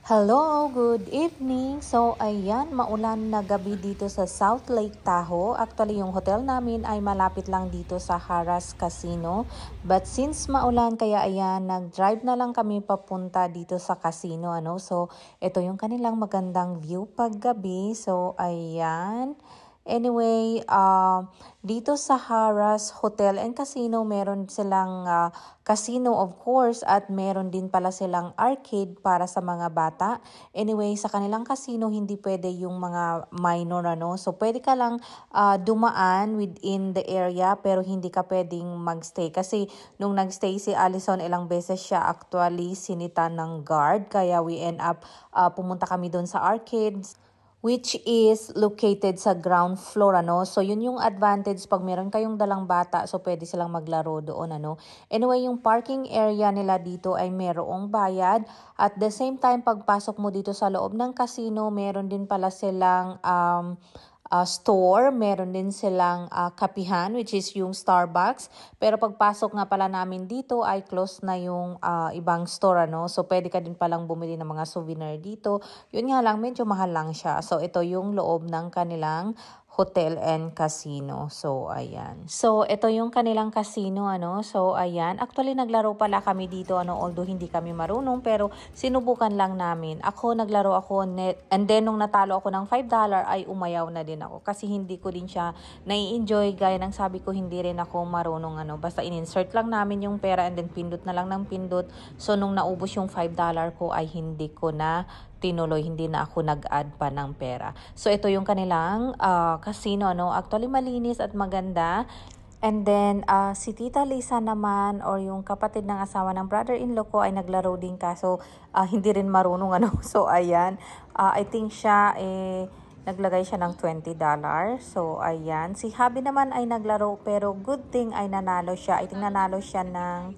Hello, good evening. So, ayan, maulan na gabi dito sa South Lake Tahoe. Actually, yung hotel namin ay malapit lang dito sa Harrah's Casino. But since maulan, kaya ayan, nag-drive na lang kami papunta dito sa casino. So, ito yung kanilang magandang view paggabi. So, ayan. Anyway, dito sa Harrah's Hotel and Casino, meron silang casino of course at meron din pala silang arcade para sa mga bata. Anyway, sa kanilang casino, hindi pwede yung mga minor So, pwede ka lang dumaan within the area pero hindi ka pwedeng magstay. Kasi nung nagstay si Allison, ilang beses siya actually sinita ng guard. Kaya we end up pumunta kami doon sa arcades, which is located sa ground floor, So, yun yung advantage pag meron kayong dalang bata, so pwede silang maglaro doon, Anyway, yung parking area nila dito ay merong bayad. At the same time, pagpasok mo dito sa loob ng casino, meron din pala silang store, meron din silang kapihan, which is yung Starbucks. Pero pagpasok nga pala namin dito ay close na yung ibang store, So, pwede ka din palang bumili ng mga souvenir dito. Yun nga lang, medyo mahal lang siya. So, ito yung loob ng kanilang hotel and casino. So, ayan. So, ito yung kanilang casino, So, ayan. Actually, naglaro pala kami dito, although hindi kami marunong, pero sinubukan lang namin. Ako, naglaro ako, and then, nung natalo ako ng $5, ay umayaw na din ako. Kasi hindi ko din siya nai-enjoy. Gaya ng sabi ko, hindi rin ako marunong, Basta in-insert lang namin yung pera and then pindot na lang ng pindot. So, nung naubos yung $5 ko, ay hindi ko na tinuloy, hindi na ako nag-add pa ng pera. So, ito yung kanilang casino, Actually, malinis at maganda. And then, si Tita Lisa naman, or yung kapatid ng asawa ng brother-in-law ko, ay naglaro din kaso hindi rin marunong, So, ayan. I think siya, naglagay siya ng $20. So, ayan. Si Habi naman ay naglaro, pero good thing ay nanalo siya. I think nanalo siya ng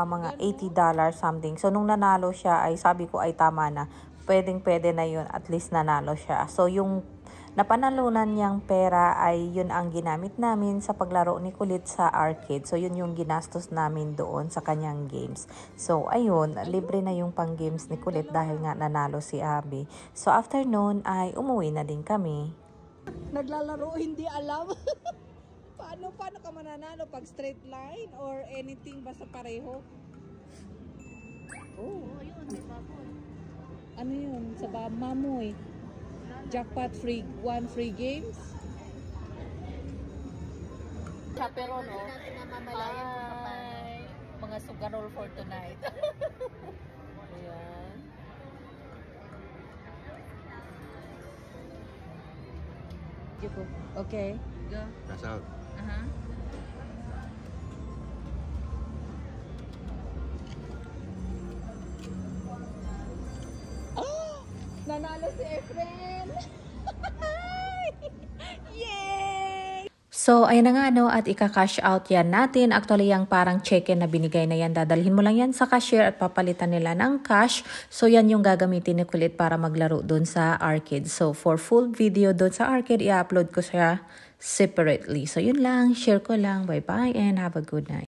mga $80 something. So, nung nanalo siya, ay sabi ko ay tama na. Pwedeng-pwede na yun, at least nanalo siya. So, yung napanalunan niyang pera ay yun ang ginamit namin sa paglaro ni Kulit sa arcade. So, yun yung ginastos namin doon sa kanyang games. So, ayun, libre na yung pang-games ni Kulit dahil nga nanalo si Abby. So, after noon ay umuwi na din kami. Naglalaro, hindi alam. Paano ka mananalo pag straight line or anything basta pareho? Oh, ayun, may baboy. Ano yun? Sa mamoy. Jackpot free, one free games. Chaperon, Ay, mga sugarol for tonight. Ayan. Okay. Go. That's out. Nanalo si Efren! Yay! So, ayan na nga, at ika-cash out yan natin. Actually, yung parang check-in na binigay na yan, dadalhin mo lang yan sa cashier at papalitan nila ng cash. So, yan yung gagamitin ni Kulit para maglaro doon sa arcade. So, for full video doon sa arcade, i-upload ko siya separately. So, yun lang. Share ko lang. Bye-bye and have a good night.